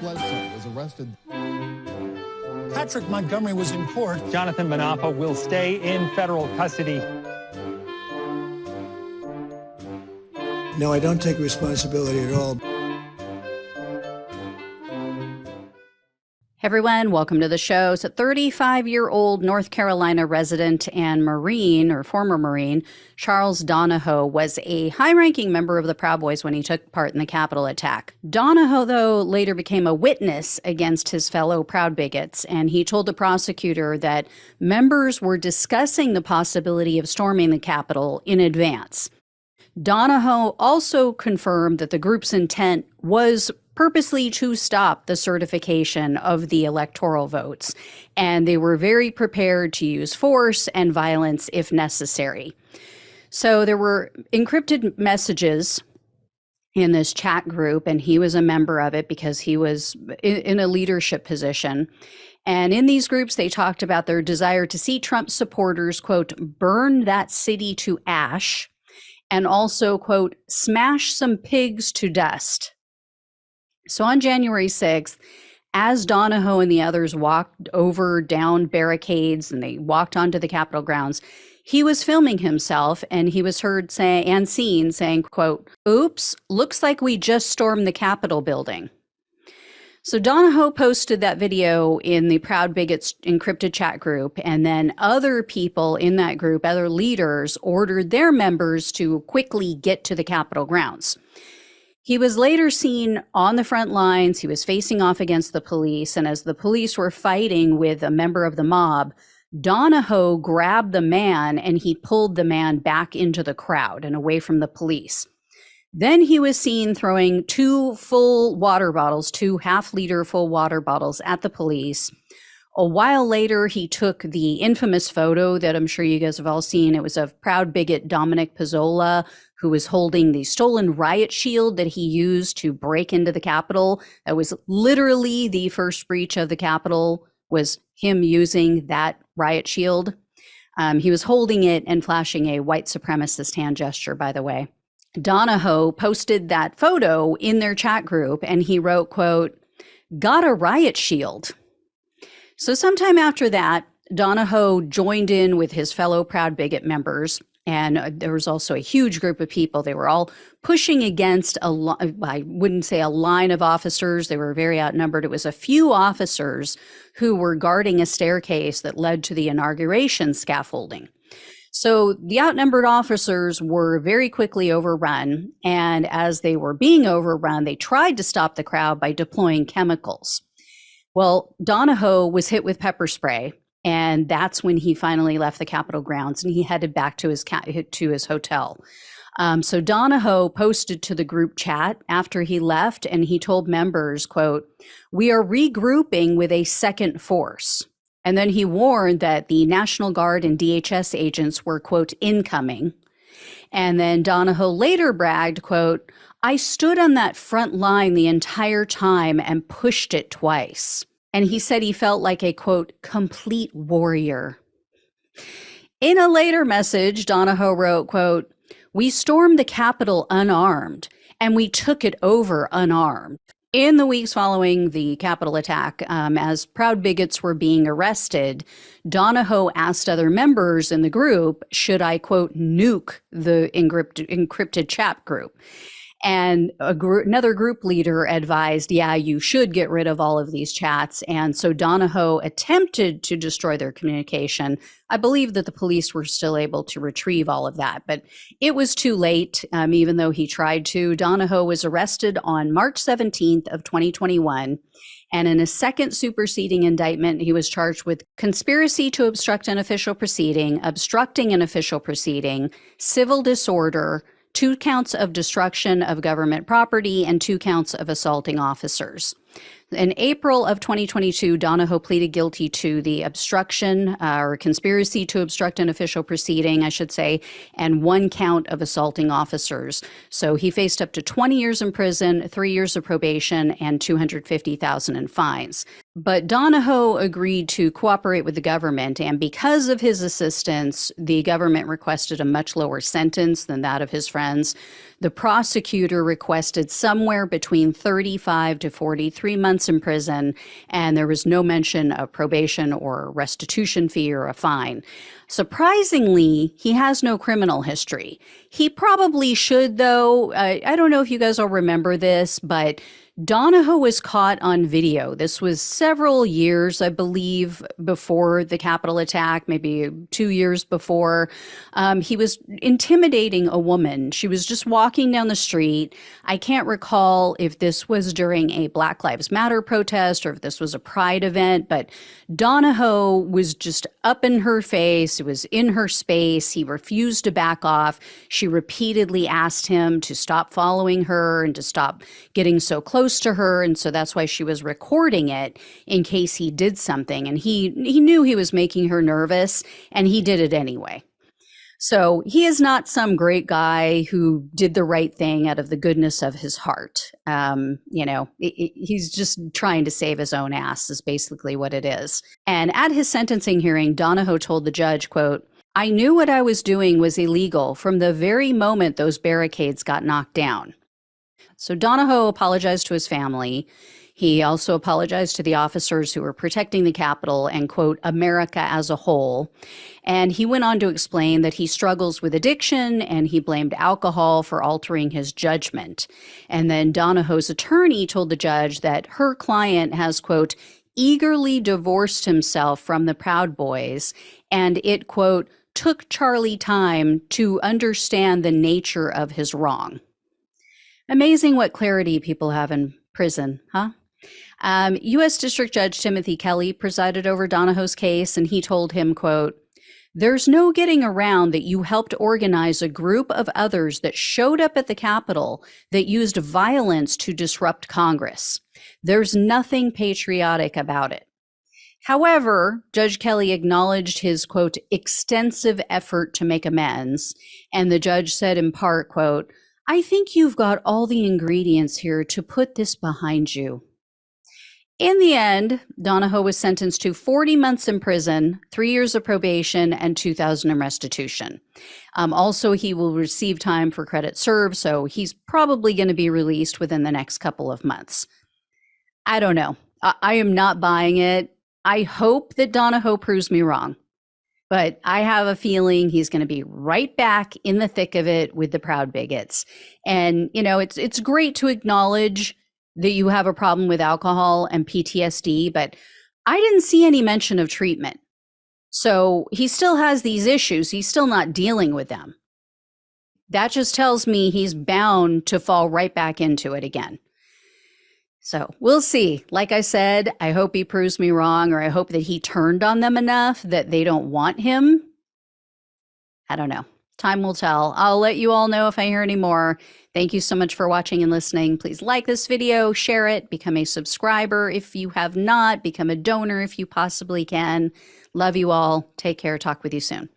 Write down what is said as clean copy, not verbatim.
Bledsoe was arrested. Patrick Montgomery was in court. Jonathan Manapa will stay in federal custody. No, I don't take responsibility at all. Hey everyone, welcome to the show. So 35-year-old North Carolina resident and Marine, or former Marine, Charles Donohoe was a high-ranking member of the Proud Boys when he took part in the Capitol attack. Donohoe, though, later became a witness against his fellow Proud bigots, and he told the prosecutor that members were discussing the possibility of storming the Capitol in advance. Donohoe also confirmed that the group's intent was purposely to stop the certification of the electoral votes, and they were very prepared to use force and violence if necessary. So there were encrypted messages in this chat group, and he was a member of it because he was in a leadership position. And in these groups, they talked about their desire to see Trump supporters, quote, burn that city to ash, and also, quote, smash some pigs to dust. So on January 6th, as Donohoe and the others walked down barricades and they walked onto the Capitol grounds, he was filming himself, and he was heard seen saying, quote, oops, looks like we just stormed the Capitol building. So Donohoe posted that video in the Proud Bigots encrypted chat group, and then other people in that group, other leaders, ordered their members to quickly get to the Capitol grounds. He was later seen on the front lines. He was facing off against the police, and as the police were fighting with a member of the mob, Donohoe grabbed the man and he pulled the man back into the crowd and away from the police. Then he was seen throwing two half-liter full water bottles at the police. A while later, he took the infamous photo that I'm sure you guys have all seen. It was of Proud bigot Dominic Pezzola, who was holding the stolen riot shield that he used to break into the Capitol. That was literally the first breach of the Capitol, was him using that riot shield. He was holding it and flashing a white supremacist hand gesture, by the way. Donohoe posted that photo in their chat group, and he wrote, quote, got a riot shield. So sometime after that, Donohoe joined in with his fellow Proud Bigot members, and there was also a huge group of people. They were all pushing against I wouldn't say a line of officers. They were very outnumbered. It was a few officers who were guarding a staircase that led to the inauguration scaffolding. So the outnumbered officers were very quickly overrun, and as they were being overrun, they tried to stop the crowd by deploying chemicals. Well, Donohoe was hit with pepper spray, and that's when he finally left the Capitol grounds and he headed back to his hotel. So Donohoe posted to the group chat after he left, and he told members, quote, we are regrouping with a second force. And then he warned that the National Guard and DHS agents were, quote, incoming. And then Donohoe later bragged, quote, I stood on that front line the entire time and pushed it twice. And he said he felt like a, quote, complete warrior. In a later message, Donohoe wrote, quote, we stormed the Capitol unarmed, and we took it over unarmed. In the weeks following the Capitol attack, as Proud Bigots were being arrested, Donohoe asked other members in the group, should I, quote, nuke the encrypted chat group? And another group leader advised, yeah, you should get rid of all of these chats. And so Donohoe attempted to destroy their communication. I believe that the police were still able to retrieve all of that, but it was too late, even though he tried to. Donohoe was arrested on March 17th of 2021. And in a second superseding indictment, he was charged with conspiracy to obstruct an official proceeding, obstructing an official proceeding, civil disorder, 2 counts of destruction of government property, and 2 counts of assaulting officers. In April of 2022, Donohoe pleaded guilty to the obstruction or conspiracy to obstruct an official proceeding, I should say, and 1 count of assaulting officers. So he faced up to 20 years in prison, 3 years of probation, and $250,000 in fines. But Donohoe agreed to cooperate with the government, and because of his assistance, the government requested a much lower sentence than that of his friends. The prosecutor requested somewhere between 35 to 43 months in prison, and there was no mention of probation or a restitution fee or a fine. Surprisingly, he has no criminal history. He probably should, though. I don't know if you guys all remember this, but Donohoe was caught on video. This was several years, I believe, before the Capitol attack, maybe 2 years before. He was intimidating a woman. She was just walking down the street. I can't recall if this was during a Black Lives Matter protest or if this was a Pride event, but Donohoe was just up in her face. It was in her space. He refused to back off. She repeatedly asked him to stop following her and to stop getting so close to her, and so that's why she was recording it in case he did something. And he knew he was making her nervous, and he did it anyway. So he is not some great guy who did the right thing out of the goodness of his heart. He's just trying to save his own ass is basically what it is. And at his sentencing hearing, Donohoe told the judge, quote, "I knew what I was doing was illegal from the very moment those barricades got knocked down." So Donohoe apologized to his family. He also apologized to the officers who were protecting the Capitol and, quote, America as a whole. And he went on to explain that he struggles with addiction and he blamed alcohol for altering his judgment. And then Donohoe's attorney told the judge that her client has, quote, eagerly divorced himself from the Proud Boys, and it, quote, took Charlie time to understand the nature of his wrong. Amazing what clarity people have in prison, huh? U.S. District Judge Timothy Kelly presided over Donohoe's case, and he told him, quote, "There's no getting around that you helped organize a group of others that showed up at the Capitol that used violence to disrupt Congress. There's nothing patriotic about it." However, Judge Kelly acknowledged his, quote, extensive effort to make amends, and the judge said in part, quote, "I think you've got all the ingredients here to put this behind you." In the end, Donohoe was sentenced to 40 months in prison, 3 years of probation, and $2,000 in restitution. Also, he will receive time for credit served, so he's probably going to be released within the next couple of months. I don't know. I am not buying it. I hope that Donohoe proves me wrong. But I have a feeling he's going to be right back in the thick of it with the Proud Bigots. And, it's great to acknowledge that you have a problem with alcohol and PTSD, but I didn't see any mention of treatment. So he still has these issues. He's still not dealing with them. That just tells me he's bound to fall right back into it again. So we'll see. Like I said, I hope he proves me wrong, or I hope that he turned on them enough that they don't want him. I don't know. Time will tell. I'll let you all know if I hear any more. Thank you so much for watching and listening. Please like this video, share it, become a subscriber if you have not, become a donor if you possibly can. Love you all. Take care. Talk with you soon.